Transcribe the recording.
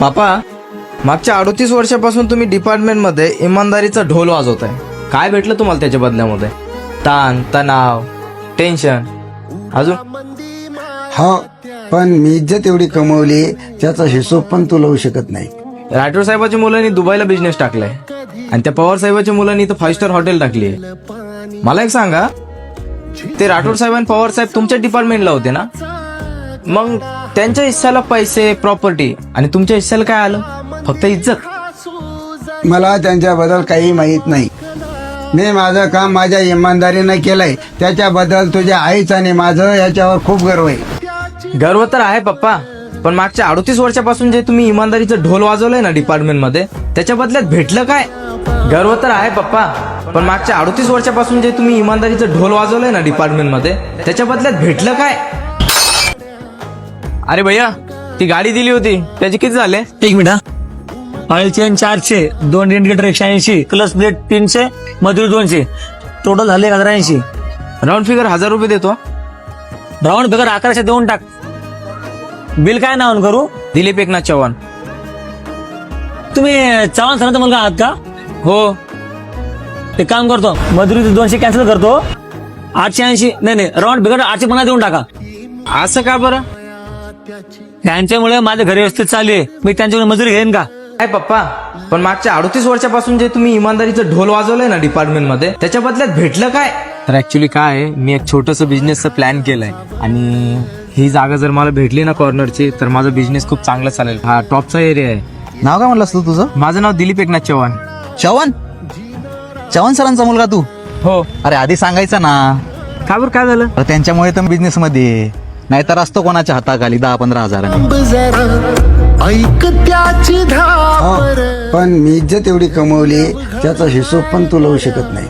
पापा, मागच्या 38 वर्षापासून तुम्ही डिपार्टमेंटमध्ये इमानदारीचा ढोल वाजवताय. काय भेटलं तुम्हाला त्याच्या बदल्यामध्ये? ताण, तणाव, टेन्शन, अजून? हो, पण मी इज्जत एवढी कमवली त्याचा हिशोब पण तू लावू शकत नाही. राठोड साहेबाच्या मुलांनी दुबईला बिझनेस टाकलाय आणि त्या पवार साहेबाच्या मुलांनी इथं 5 स्टार हॉटेल टाकली आहे. मला एक सांगा, ते राठोड साहेब आणि पवार साहेब तुमच्या डिपार्टमेंटला होते ना? मग त्यांच्या हिस्साला पैसे, प्रॉपर्टी, आणि तुमच्या हिस्साला काय आलं? फक्त इज्जत. मला त्यांच्याबद्दल काही माहित नाही. मी माझं काम माझ्या इमानदारीनं केलंय, त्याच्याबद्दल तुझ्या आईचं आणि माझं याच्यावर खूप गर्व आहे. गर्व तर आहे पप्पा, पण मागच्या 38 वर्षापासून जे तुम्ही इमानदारीचं ढोल वाजवलंय ना डिपार्टमेंटमध्ये, त्याच्या बदल्यात भेटलं काय? गर्व तर आहे पप्पा, पण मागच्या 38 वर्षापासून जे तुम्ही इमानदारीचं ढोल वाजवलंय ना डिपार्टमेंटमध्ये, त्याच्या बदल्यात भेटलं काय? अरे भैया, ती गाडी दिली होती त्याचे किती झाले? एक minute. Oil chain 400, 2 indicator 180, clutch plate 300, मजुरी 200, टोटल झाले 1080. राऊंड फिगर 1000 रुपये देतो. राऊंड फिगर 1100 देऊन टाक. बिल काय नाव करू? दिलीप एकनाथ चव्हाण. तुम्ही चव्हाण सरांचा मुलगा आहात का? हो. एक काम करतो, मजुरी 200 कॅन्सल करतो. 880, नाही, राऊंड फिगर 850 देऊन टाका. असं का बरं? त्यांच्यामुळे माझ्या घरी व्यवस्थित चालू आहे. मी त्यांच्याकडे मजुरी घेईन का? काय पप्पा, पण मागच्या 38 वर्षापासून जे तुम्ही इमानदारीचं ढोल वाजवलंय ना डिपार्टमेंटमध्ये, त्याच्या बदल्यात भेटलं काय? तर ऍक्च्युली काय आहे, मी एक छोटंसं बिझनेसचं प्लॅन केलंय आणि ही जागा जर मला भेटली ना कॉर्नरची, तर माझा बिझनेस खूप चांगला चालेल. हा टॉपचा एरिया आहे. नाव काय म्हणलास तू तुझं? माझं नाव दिलीप एकनाथ चव्हाण. चव्हाण? चव्हाण सरांचा मुलगा तू? हो. अरे आधी सांगायचं ना. का बरं, काय झालं? अरे त्यांच्यामुळे तर बिझनेस मध्ये, नाहीतर असतो कोणाच्या हाताखाली 10-15 हजारांनी. हो, पण मी इज्जत एवढी कमवली त्याचा हिशोब पण तू लावू शकत नाही.